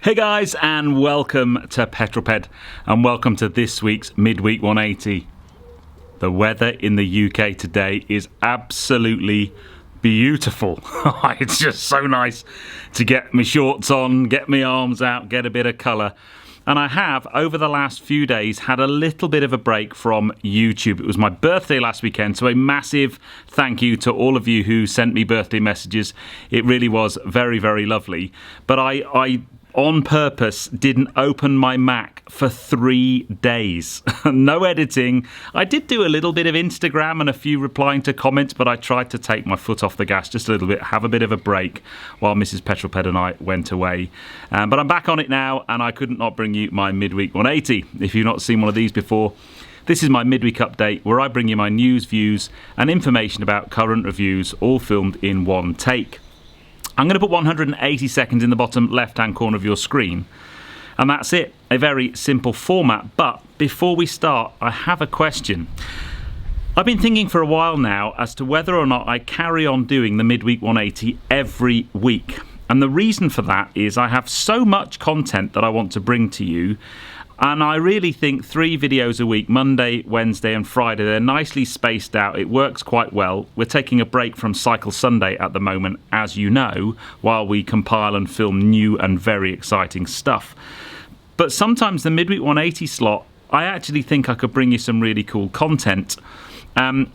Hey guys, and welcome to Petrol, and welcome to this week's Midweek 180. The weather in the UK today is absolutely beautiful. It's just so nice to get my shorts on, get my arms out, get a bit of colour. And I have, over the last few days, had a little bit of a break from YouTube. It was my birthday last weekend, so a massive thank you to all of you who sent me birthday messages. It really was very, very lovely. But I on purpose didn't open my Mac for 3 days. No editing. I did do a little bit of Instagram and a few replying to comments, but I tried to take my foot off the gas just a little bit, have a bit of a break while Mrs. Petrol and I went away. But I'm back on it now, and I couldn't not bring you my Midweek 180. If you've not seen one of these before, this is my midweek update where I bring you my news, views and information about current reviews, all filmed in one take. I'm going to put 180 seconds in the bottom left-hand corner of your screen. And that's it. A very simple format. But before we start, I have a question. I've been thinking for a while now as to whether or not I carry on doing the Midweek 180 every week. And the reason for that is I have so much content that I want to bring to you. And I really think 3 videos a week, Monday, Wednesday and Friday, they're nicely spaced out. It works quite well. We're taking a break from Cycle Sunday at the moment, as you know, while we compile and film new and very exciting stuff. But sometimes the Midweek 180 slot, I actually think I could bring you some really cool content. And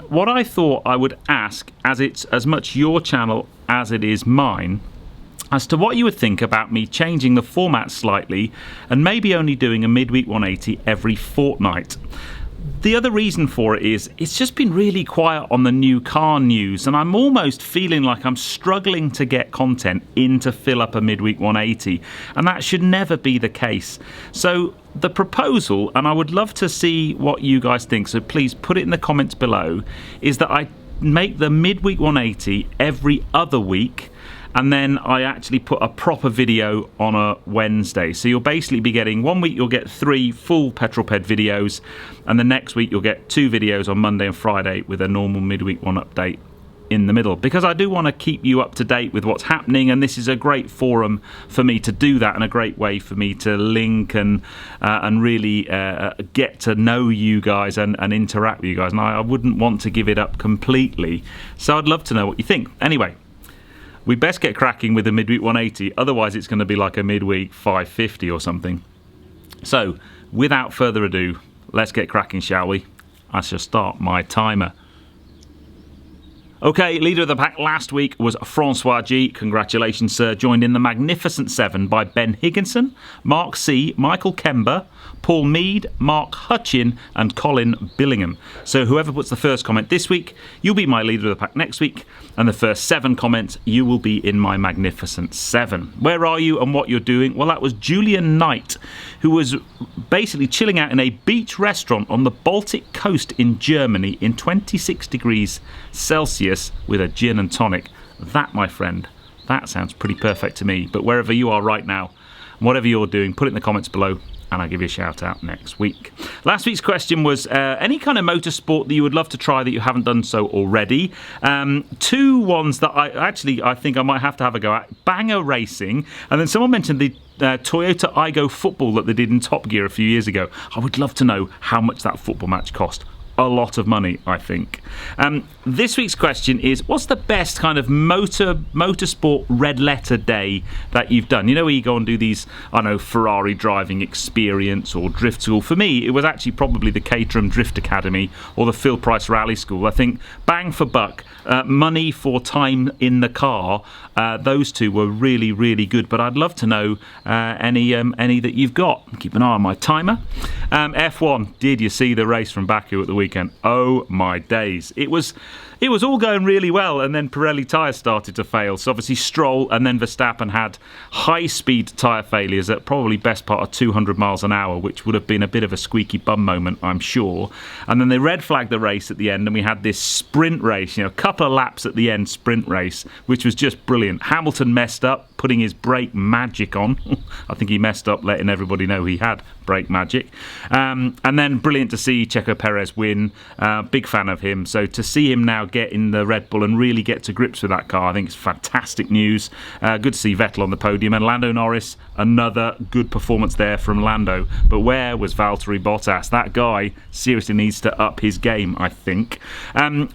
what I thought I would ask, as it's as much your channel as it is mine, as to what you would think about me changing the format slightly and maybe only doing a Midweek 180 every fortnight. The other reason for it is it's just been really quiet on the new car news, and I'm almost feeling like I'm struggling to get content in to fill up a Midweek 180, and that should never be the case. So the proposal, and I would love to see what you guys think, so please put it in the comments below, is that I make the Midweek 180 every other week, and then I actually put a proper video on a Wednesday. So you'll basically be getting, 1 week you'll get 3 full Petrol videos, and the next week you'll get 2 videos on Monday and Friday with a normal Midweek 1 update in the middle. Because I do want to keep you up to date with what's happening, and this is a great forum for me to do that, and a great way for me to link and really get to know you guys and interact with you guys. And I wouldn't want to give it up completely. So I'd love to know what you think. Anyway, we best get cracking with the Midweek 180, otherwise it's going to be like a Midweek 550 or something. So, without further ado, let's get cracking, shall we? I shall start my timer. Okay, leader of the pack last week was Francois G. Congratulations, sir. Joined in the Magnificent 7 by Ben Higginson, Mark C., Michael Kember, Paul Mead, Mark Hutchin and Colin Billingham. So whoever puts the first comment this week, you'll be my leader of the pack next week, and the first 7 comments, you will be in my Magnificent 7. Where are you and what you're doing? Well, that was Julian Knight, who was basically chilling out in a beach restaurant on the Baltic coast in Germany in 26 degrees Celsius with a gin and tonic. That, my friend, that sounds pretty perfect to me. But wherever you are right now, whatever you're doing, put it in the comments below, and I'll give you a shout out next week. Last week's question was any kind of motorsport that you would love to try that you haven't done so already. 2 ones that I think I might have to have a go at. Banger Racing, and then someone mentioned the Toyota Igo football that they did in Top Gear a few years ago. I would love to know how much that football match cost. A lot of money, I think. This week's question is, what's the best kind of motorsport red letter day that you've done? You know, where you go and do these, I know, Ferrari driving experience or drift school. For me, it was actually probably the Caterham Drift Academy or the Phil Price Rally School. I think bang for buck, money for time in the car, those 2 were really, really good. But I'd love to know any that you've got. Keep an eye on my timer. F1, did you see the race from Baku at the weekend? Oh my days. It was all going really well, and then Pirelli tyres started to fail. So obviously Stroll and then Vestappen had high-speed tyre failures at probably best part of 200 miles an hour, which would have been a bit of a squeaky bum moment, I'm sure. And then they red flagged the race at the end, and we had this sprint race, a couple of laps at the end sprint race, which was just brilliant. Hamilton messed up, putting his brake magic on. I think he messed up letting everybody know he had brake magic. And then brilliant to see Sergio Perez win. Big fan of him. So to see him now get in the Red Bull and really get to grips with that car, I think it's fantastic news. Good to see Vettel on the podium. And Lando Norris, another good performance there from Lando. But where was Valtteri Bottas? That guy seriously needs to up his game, I think.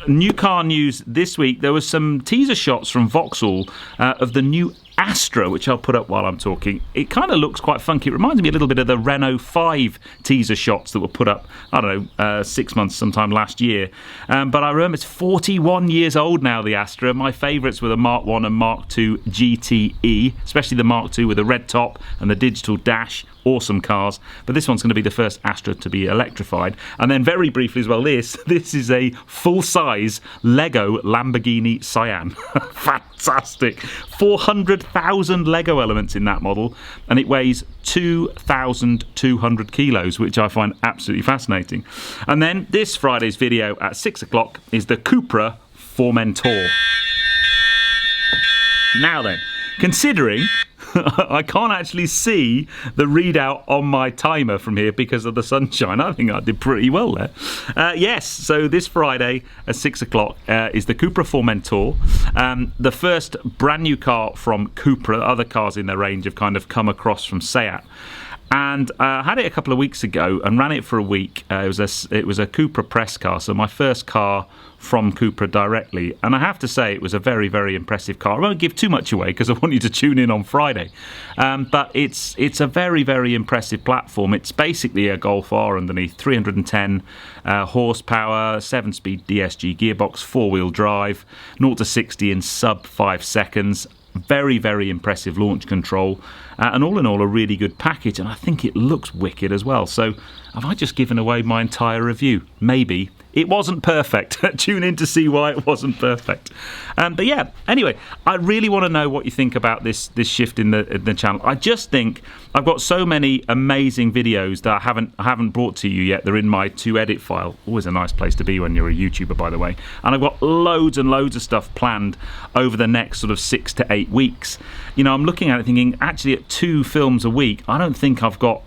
New car news this week. There was some teaser shots from Vauxhall of the new Astra, which I'll put up while I'm talking. It kind of looks quite funky. It reminds me a little bit of the Renault 5 teaser shots that were put up, I don't know, 6 months sometime last year. But I remember it's 41 years old now, the Astra. My favourites were the Mark 1 and Mark 2 GTE, especially the Mark 2 with the red top and the digital dash. Awesome cars, but this one's going to be the first Astra to be electrified. And then very briefly as well, this is a full-size Lego Lamborghini Sian. Fantastic. 400,000 Lego elements in that model, and it weighs 2,200 kilos, which I find absolutely fascinating. And then this Friday's video at 6 o'clock is the Cupra Formentor. Now then, considering I can't actually see the readout on my timer from here because of the sunshine, I think I did pretty well there. Yes, so this Friday at 6 o'clock is the Cupra Formentor. The first brand new car from Cupra. Other cars in their range have kind of come across from Seat. And I had it a couple of weeks ago and ran it for a week. It was a Cupra press car, so my first car from Cupra directly. And I have to say it was a very, very impressive car. I won't give too much away because I want you to tune in on Friday. But it's a very, very impressive platform. It's basically a Golf R underneath, 310 horsepower, 7-speed DSG gearbox, 4-wheel drive, 0 to 60 in sub 5 seconds. Very, very impressive launch control, and all in all a really good package, and I think it looks wicked as well. So have I just given away my entire review? Maybe. It wasn't perfect. Tune in to see why it wasn't perfect. But yeah, anyway, I really want to know what you think about this shift in the channel. I just think I've got so many amazing videos that I haven't brought to you yet. They're in my to edit file. Always a nice place to be when you're a YouTuber, by the way. And I've got loads and loads of stuff planned over the next sort of 6 to 8 weeks. You know, I'm looking at it thinking, actually at 2 films a week, I don't think I've got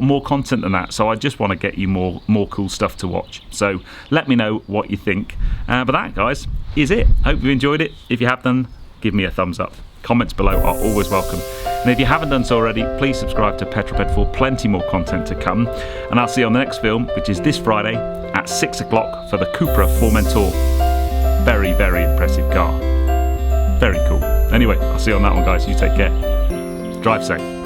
more content than that, so I just want to get you more cool stuff to watch. So let me know what you think. But that, guys, is it. Hope you enjoyed it. If you have done, give me a thumbs up. Comments below are always welcome. And if you haven't done so already, please subscribe to Petroped for plenty more content to come. And I'll see you on the next film, which is this Friday at 6 o'clock for the Cupra Formentor. Very, very impressive car. Very cool. Anyway, I'll see you on that one, guys. You take care. Drive safe.